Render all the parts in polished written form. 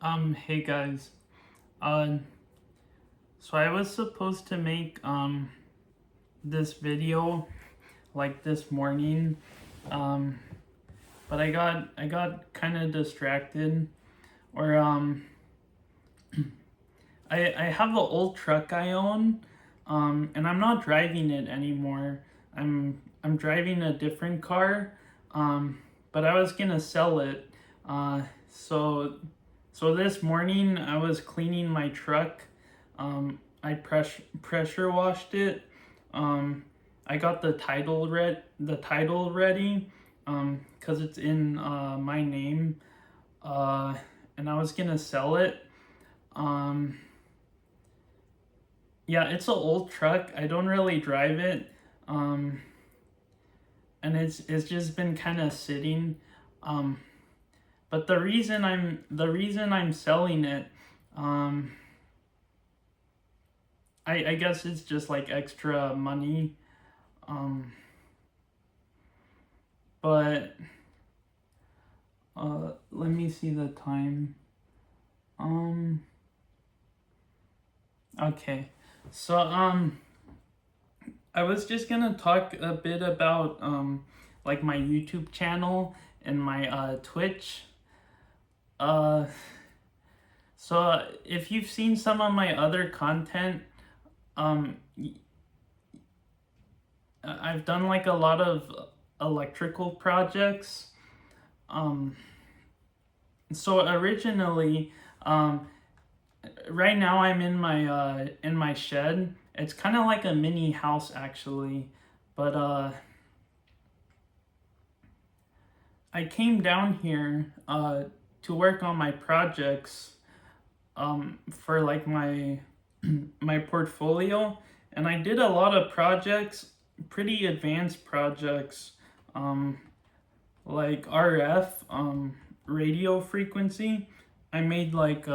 Hey guys. Uh, so I was supposed to make this video like this morning, um, but I got kind of distracted, or I have an old truck I own, and I'm not driving it anymore. I'm driving a different car, but I was gonna sell it. Uh, so so this morning I was cleaning my truck. I pressure washed it. I got the title ready, cause it's in my name. And I was gonna sell it. Um, yeah, it's an old truck. I don't really drive it. Um, and it's just been kind of sitting. Um, but the reason I'm selling it, um, I guess it's just like extra money. Um, but let me see the time. Um, okay. So I was just gonna talk a bit about like my YouTube channel and my Twitch. Uh, so if you've seen some of my other content, um, I've done like a lot of electrical projects. Um, so originally, um, right now I'm in my shed. It's kind of like a mini house actually, but I came down here to work on my projects for like my my portfolio, and I did a lot of projects, pretty advanced projects, um, like RF, radio frequency. I made like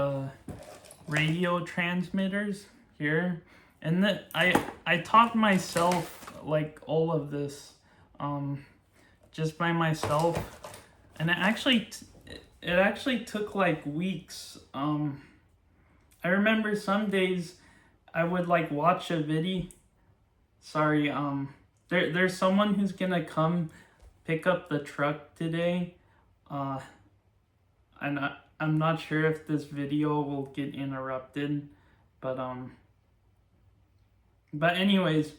radio transmitters here, and I taught myself like all of this, um, just by myself, and it actually took like weeks. I remember some days I would like watch a video. Sorry, there's someone who's gonna come pick up the truck today. Uh, and I'm not sure if this video will get interrupted, but anyways,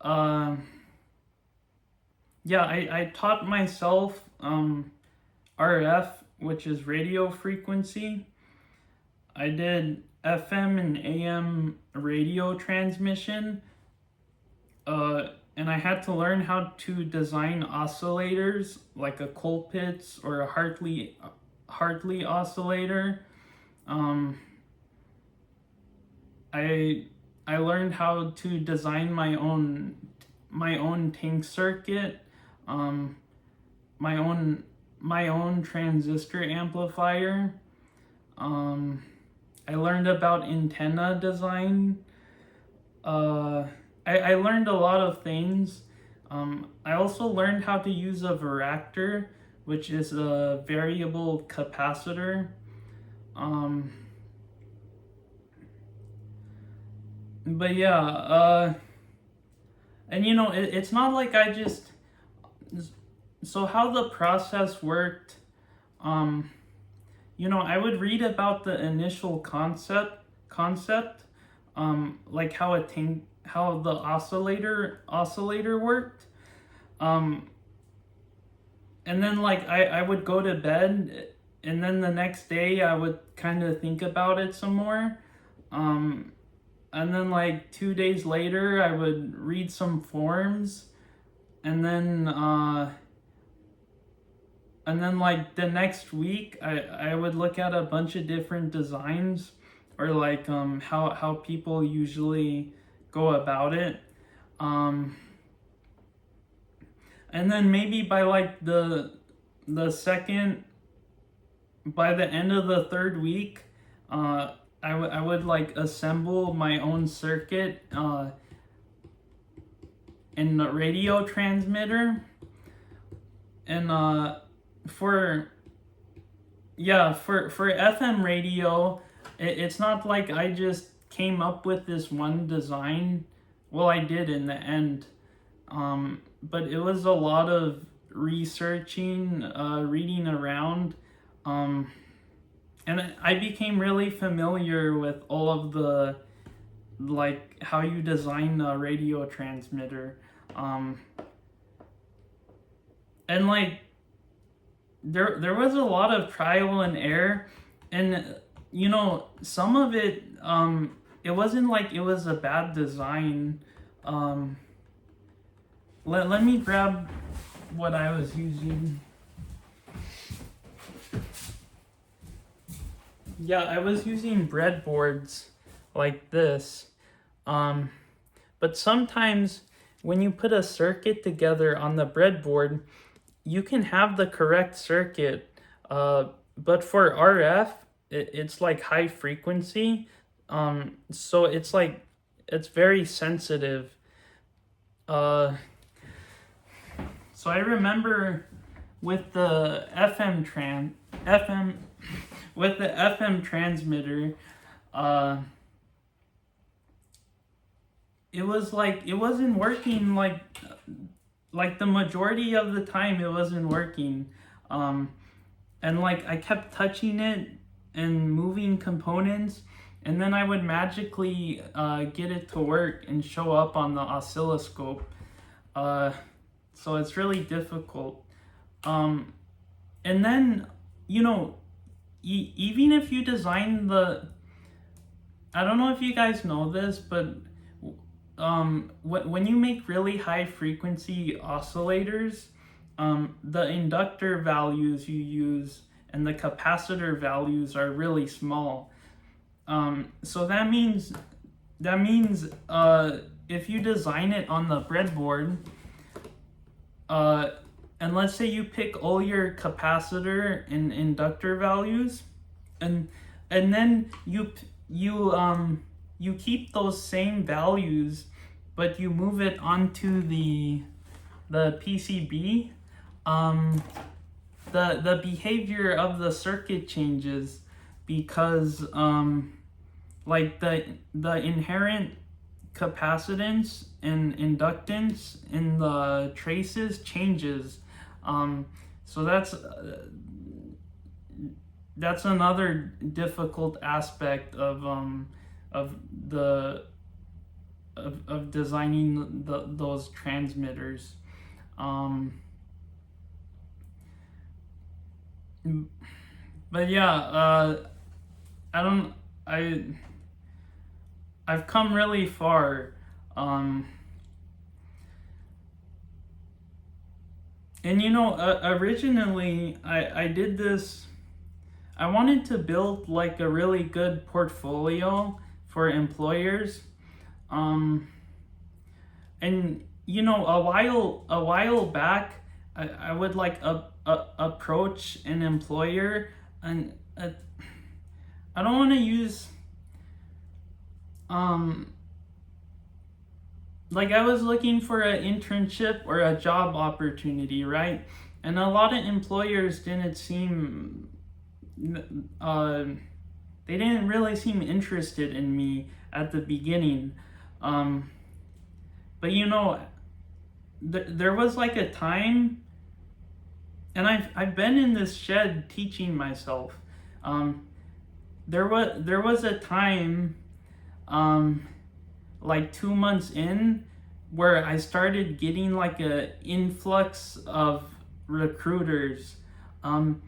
um, yeah, I taught myself RF, which is radio frequency. I did FM and AM radio transmission, and I had to learn how to design oscillators like a Colpitts or a Hartley oscillator. Um, I I learned how to design my own tank circuit, um, my own transistor amplifier. Um, I learned about antenna design. I learned a lot of things. I also learned how to use a varactor, which is a variable capacitor. Um, but yeah, and it's not like I just. So how the process worked, um, I would read about the initial concept, like how the oscillator worked, um, and then like I would go to bed, and then the next day I would kind of think about it some more, um, and then like 2 days later I would read some forums, and then like the next week I would look at a bunch of different designs, or like how people usually go about it, um and then maybe by like the second by the end of the third week, I would like assemble my own circuit in the radio transmitter, and for yeah, for FM radio, it's not like I just came up with this one design. Well, I did in the end, but it was a lot of researching, reading around, um, and I became really familiar with all of the, like, how you design a radio transmitter, um, and like there was a lot of trial and error, and some of it, it wasn't like it was a bad design. um let me grab what I was using. Yeah, I was using breadboards like this, um but sometimes when you put a circuit together on the breadboard, you can have the correct circuit, but for RF, it's like high frequency, so it's like it's very sensitive. Uh, so I remember with the FM with the FM transmitter, uh, it was like it wasn't working like the majority of the time it wasn't working, um, and like I kept touching it and moving components, and then I would magically get it to work and show up on the oscilloscope. Uh, so it's really difficult. Um, and then, you know, even if you design I don't know if you guys know this, but when you make really high frequency oscillators, the inductor values you use and the capacitor values are really small. So that means if you design it on the breadboard, uh, and let's say you pick all your capacitor and inductor values, and then you keep those same values, but you move it onto the PCB, um, the behavior of the circuit changes, because like the inherent capacitance and inductance in the traces changes. So that's another difficult aspect of the of designing those transmitters. Um, but yeah, I don't I I've come really far. Um, and originally I did this. I wanted to build like a really good portfolio for employers. Um, and a while back, I would like approach an employer, and I don't want to use, um like, I was looking for an internship or a job opportunity, right? And a lot of employers didn't seem, uh, they didn't really seem interested in me at the beginning. Um, but there was like a time, and I've been in this shed teaching myself. Um, there was a time, like 2 months in, where I started getting like a influx of recruiters, um,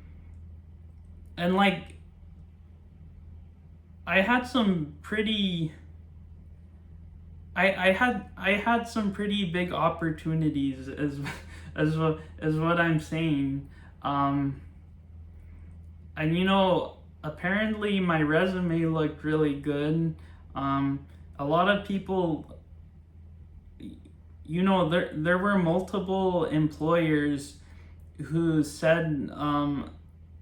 and like I had some pretty I had some pretty big opportunities, as what I'm saying. Um, and apparently my resume looked really good. A lot of people, there were multiple employers who said,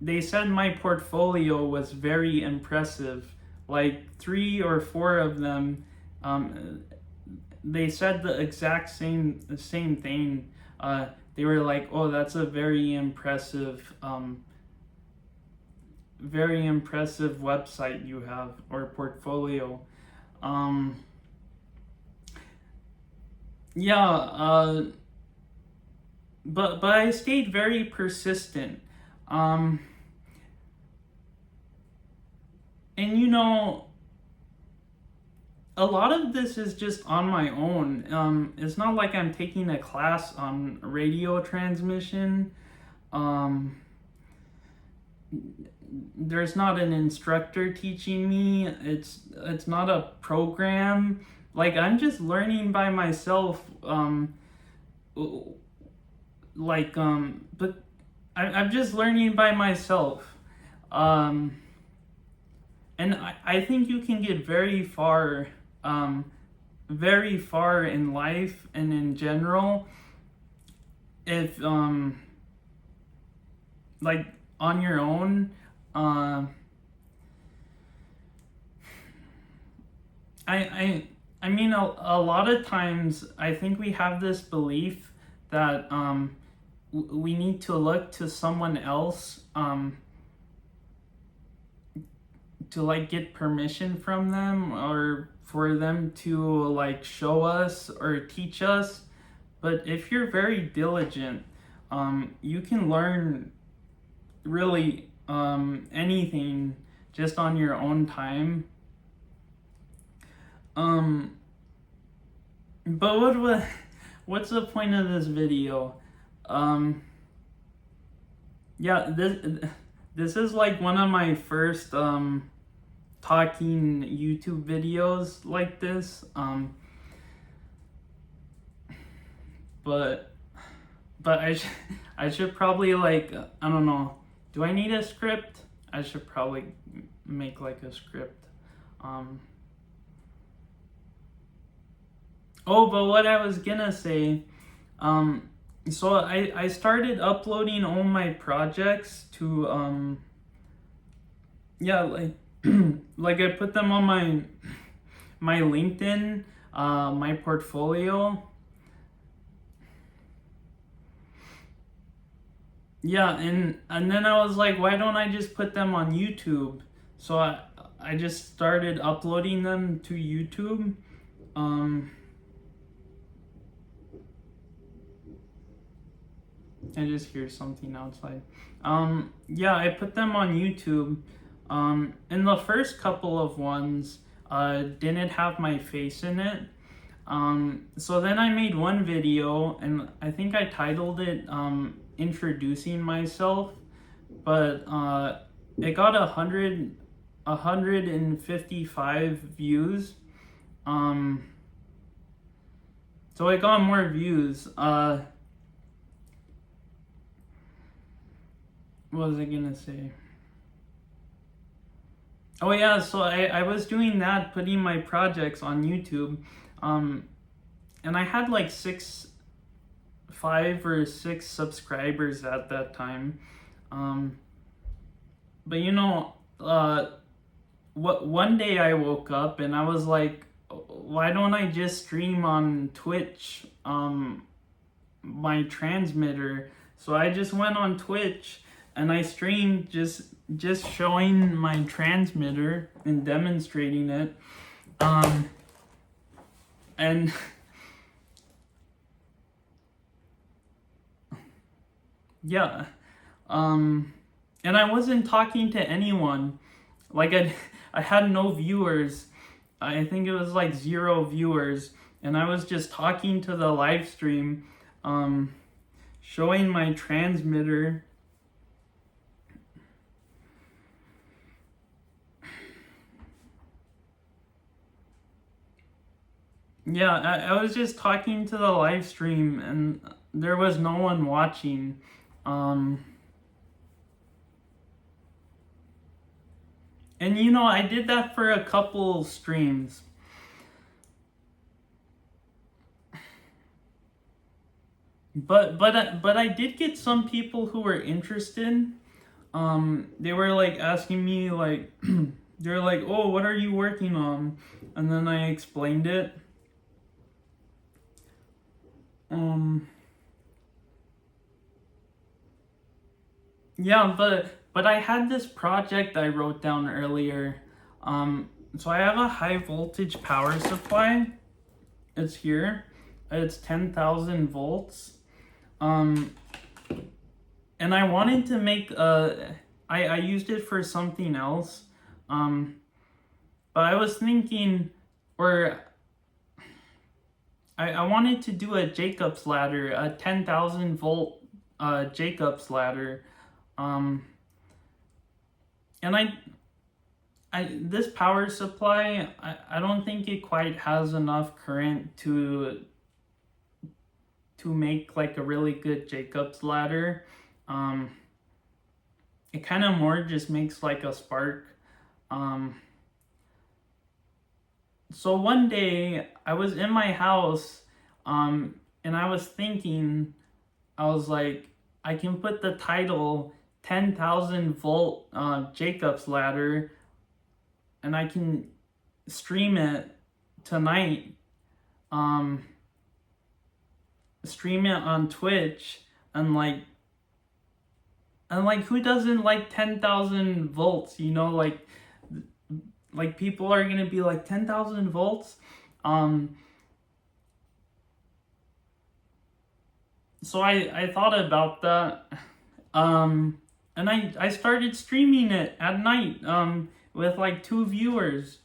they said my portfolio was very impressive. Like 3 or 4 of them, they said the exact same thing. They were like, "Oh, that's a very impressive very impressive website you have, or portfolio. Um, yeah, but I stayed very persistent. Um, and a lot of this is just on my own. It's not like I'm taking a class on radio transmission. Um, there's not an instructor teaching me. It's not a program. Like, I'm just learning by myself. But I'm just learning by myself. Um, and I think you can get very far in life and in general if like on your own. uh, I mean, a lot of times I think we have this belief that we need to look to someone else to like get permission from them, or for them to like show us or teach us. But if you're very diligent, you can learn really anything just on your own time. Um, but what's the point of this video? Um, yeah, this is like one of my first talking YouTube videos like this. But I should probably, like, I don't know. Do I need a script? I should probably make like a script. Oh, but what I was gonna say, so I started uploading all my projects to yeah, like like I put them on my LinkedIn, my portfolio. Yeah, and then I was like, why don't I just put them on YouTube? So I just started uploading them to YouTube. I just hear something outside. Yeah, I put them on YouTube. And the first couple of ones didn't have my face in it. So then I made one video, and I think I titled it introducing myself, but it got 155 views. So it got more views. What was I gonna say? Oh yeah, so I was doing that, putting my projects on YouTube, and I had like 5 or 6 subscribers at that time. But one day I woke up and I was like, why don't I just stream on Twitch, my transmitter? So I just went on Twitch and I streamed just showing my transmitter and demonstrating it. And yeah, and I wasn't talking to anyone. Like, I had no viewers. I think it was like 0 viewers, and I was just talking to the live stream, showing my transmitter. Yeah, I was just talking to the live stream, and there was no one watching. And I did that for a couple streams. But I did get some people who were interested. They were like asking me, like they're like, "Oh, what are you working on?" And then I explained it. Yeah, But I had this project I wrote down earlier. So I have a high voltage power supply. It's here. It's 10,000 volts. And I wanted to make I used it for something else. But I was thinking, or I wanted to do a Jacob's ladder, a 10,000 volt Jacob's ladder. And this power supply, I don't think it quite has enough current to make like a really good Jacob's ladder. It kind of more just makes like a spark. So one day I was in my house, and I was thinking, I was like, I can put the title 10,000 volt Jacob's ladder, and I can stream it tonight. Stream it on Twitch, and like who doesn't like 10,000 volts, you know, like people are gonna be like 10,000 volts. So I thought about that, and I started streaming it at night with like 2 viewers.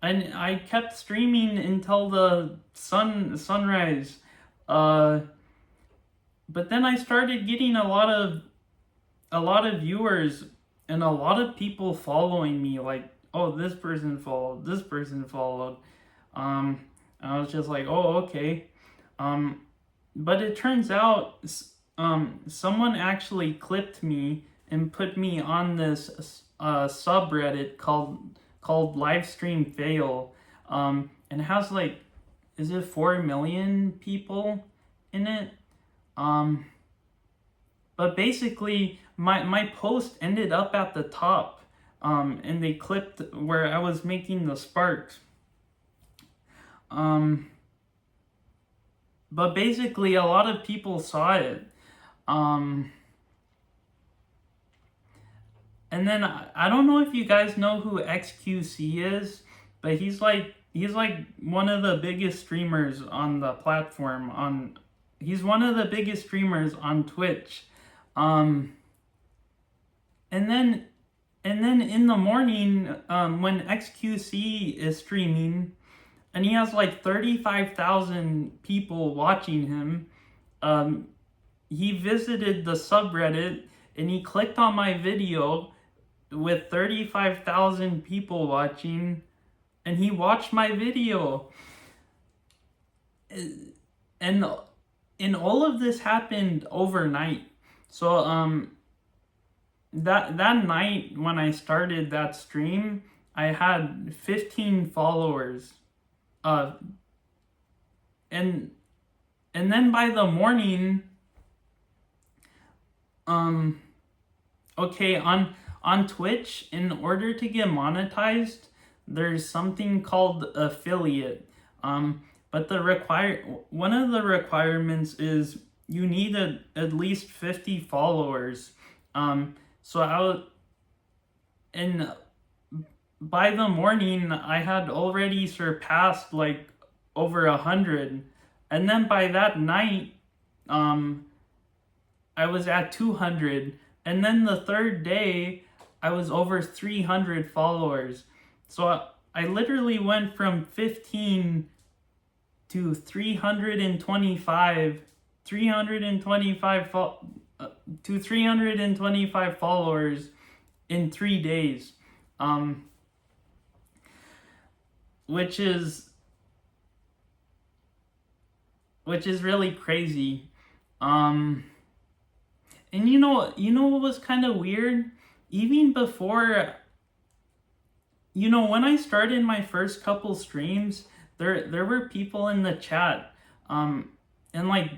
And I kept streaming until the sunrise. But then I started getting a lot of viewers and a lot of people following me, like, oh, this person followed, this person followed. I was just like, oh, okay. But it turns out someone actually clipped me and put me on this subreddit called Livestream Fail. And it has like, is it 4 million people in it? But basically my post ended up at the top, and they clipped where I was making the sparks. But basically a lot of people saw it. And then I don't know if you guys know who XQC is, but he's like one of the biggest streamers on the platform. He's one of the biggest streamers on Twitch. And then in the morning, when XQC is streaming, and he has like 35,000 people watching him, he visited the subreddit and he clicked on my video with 35,000 people watching, and he watched my video. And all of this happened overnight. So that night when I started that stream, I had 15 followers. And then by the morning, okay, on Twitch, in order to get monetized, there's something called affiliate. But one of the requirements is you need at least 50 followers. And by the morning, I had already surpassed like over 100. And then by that night, I was at 200. And then the third day, I was over 300 followers. So I literally went from 15 to 325 followers in 3 days. Which is really crazy. And you know what was kind of weird? Even before, when I started my first couple streams, there were people in the chat, and like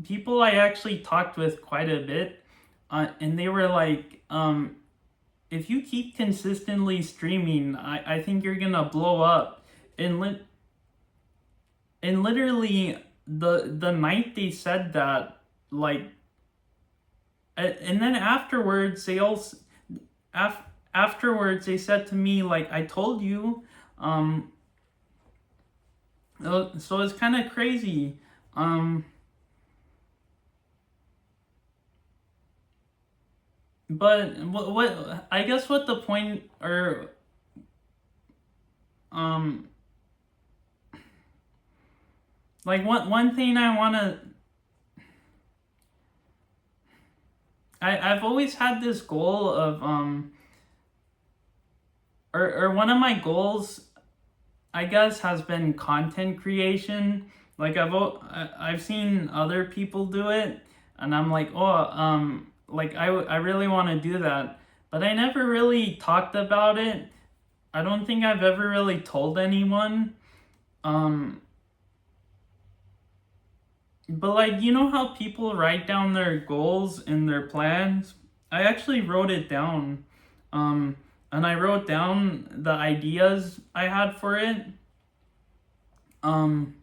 people I actually talked with quite a bit, and they were like, if you keep consistently streaming, I think you're gonna blow up. and literally the night they said that, like, and then afterwards they also af- afterwards they said to me, like, I told you. um so it's kind of crazy. um but what I guess what the point, or um like, one thing I want to, I've always had this goal of, or one of my goals, I guess, has been content creation. Like, I've seen other people do it, and I'm like, oh, like, I really want to do that, but I never really talked about it. I don't think I've ever really told anyone. Um, but, like, you know how people write down their goals and their plans? I actually wrote it down. Um, and I wrote down the ideas I had for it. Um,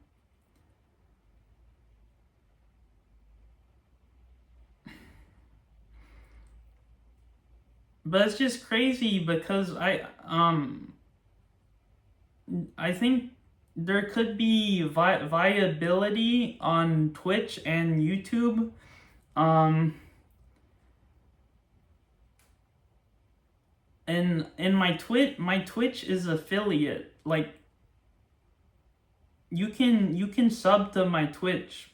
but it's just crazy because I think there could be viability on Twitch and YouTube. Um, and my Twitch is affiliate. Like, you can sub to my Twitch.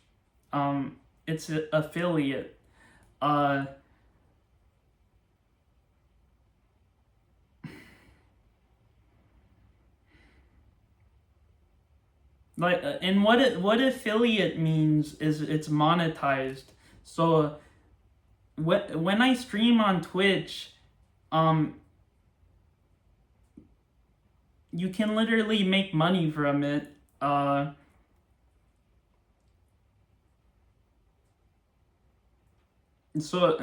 It's a affiliate. Uh, and what affiliate means is it's monetized. So when I stream on Twitch, um, you can literally make money from it. So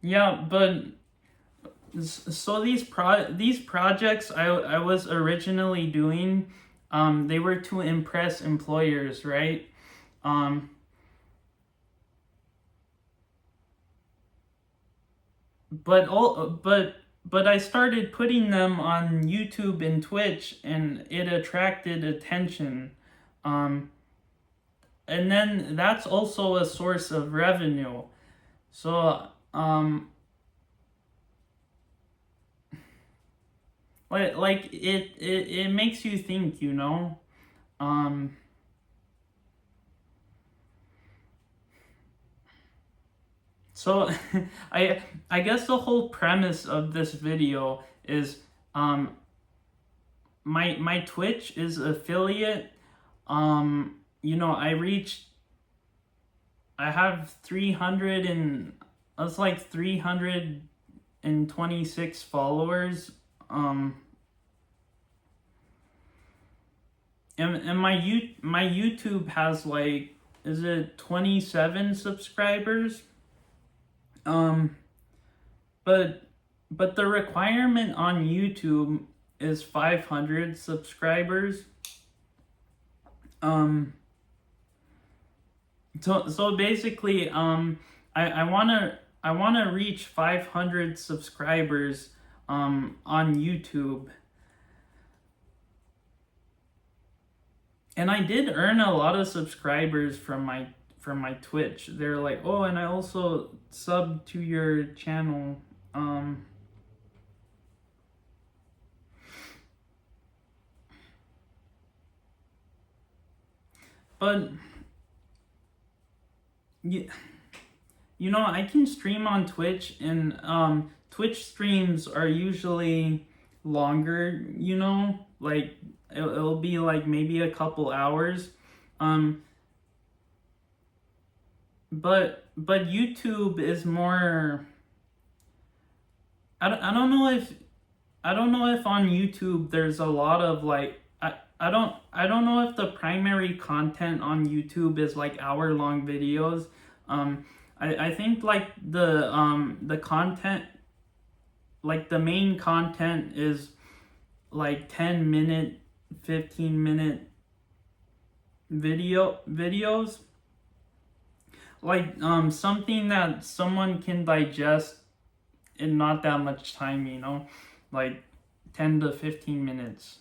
yeah, but so these projects I was originally doing, they were to impress employers, right? Um, but I started putting them on YouTube and Twitch, and it attracted attention. Um, and then that's also a source of revenue. So, it makes you think, you know. Um, so I guess the whole premise of this video is, um my Twitch is affiliate. You know, I have 300 and that's like 326 followers. Um and my YouTube has, like, is it 27 subscribers? Um but the requirement on YouTube is 500 subscribers. Um so basically, I want to reach 500 subscribers on YouTube. And I did earn a lot of subscribers from my Twitch. They're like, "Oh, and I also sub to your channel." Um but yeah, you know, I can stream on Twitch, and Twitch streams are usually longer, you know? Like, it'll be like maybe a couple hours. Um but YouTube is more, I don't know if on YouTube there's a lot of, like, I don't know if the primary content on YouTube is like hour long videos. Um I think like the content, like the main content is like 10-minute, 15-minute videos, like something that someone can digest in not that much time, like 10 to 15 minutes.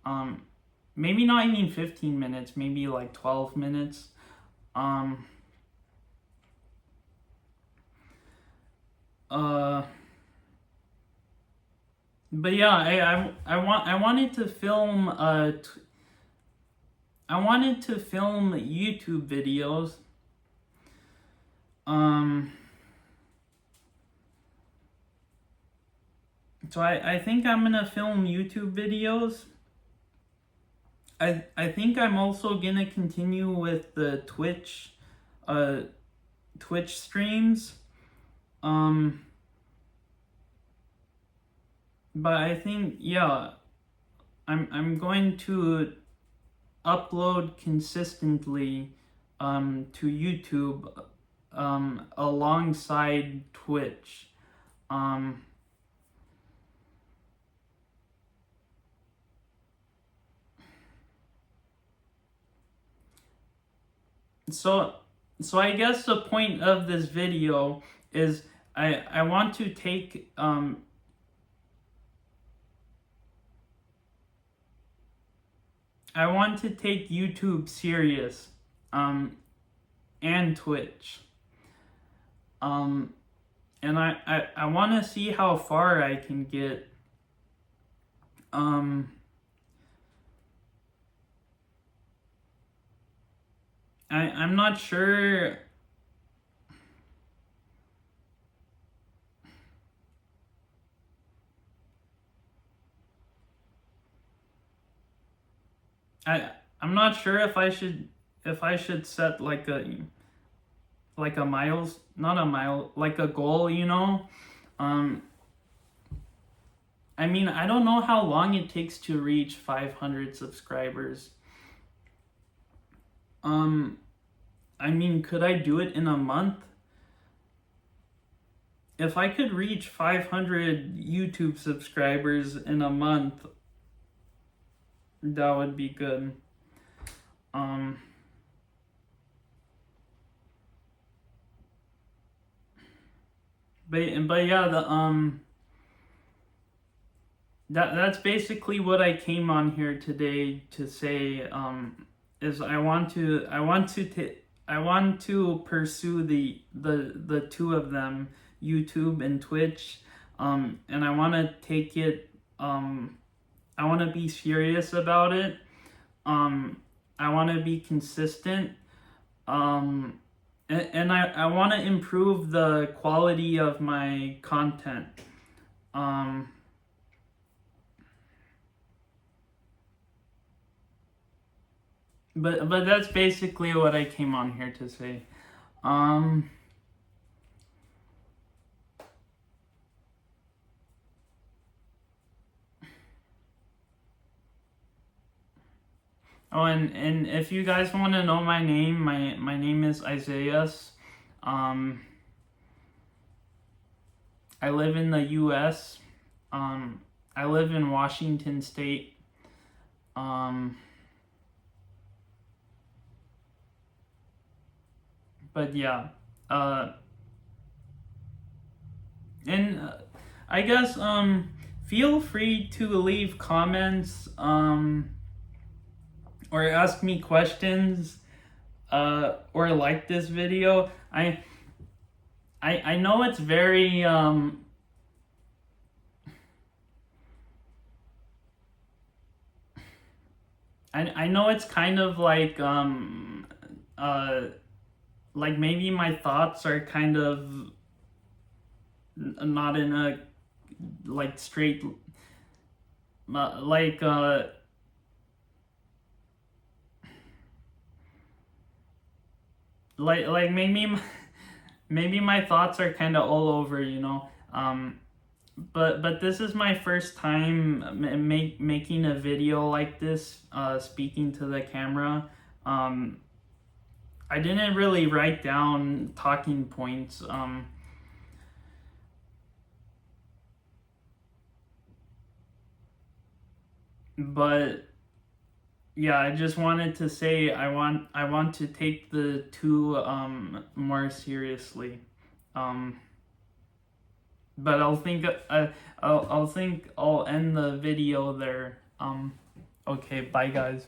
um Maybe not even 15 minutes, maybe like 12 minutes. um uh but yeah, I wanted to film I wanted to film YouTube videos. um so I think I'm gonna film YouTube videos. I think I'm also gonna continue with the uh Twitch streams. um but I think, yeah, I'm going to upload consistently to YouTube alongside Twitch. um so I guess the point of this video is I want to take I want to take YouTube serious, and Twitch. um and I want to see how far I can get. um I'm not sure. I'm not sure if I should set like a miles not a mile like a goal, um I mean, I don't know how long it takes to reach 500 subscribers. I mean, could I do it in a month? If I could reach 500 YouTube subscribers in a month, that would be good. um but yeah, that's basically what I came on here today to say. Is I want to pursue the two of them, YouTube and Twitch. And I want to take it. I want to be serious about it. I want to be consistent. And I want to improve the quality of my content. Um, but that's basically what I came on here to say. Um, oh, and if you guys want to know my name, my name is Isaiah. Um, I live in the U.S. I live in Washington State. But yeah, and I guess feel free to leave comments, or ask me questions, or like this video. I know it's very I know it's kind of like maybe my thoughts are kind of not in a like straight like like maybe my thoughts are kind of all over, but this is my first time making a video like this, speaking to the camera. I didn't really write down talking points. But yeah, I just wanted to say I want to take the two more seriously. Um, but I'll think I'll end the video there. Okay, bye guys.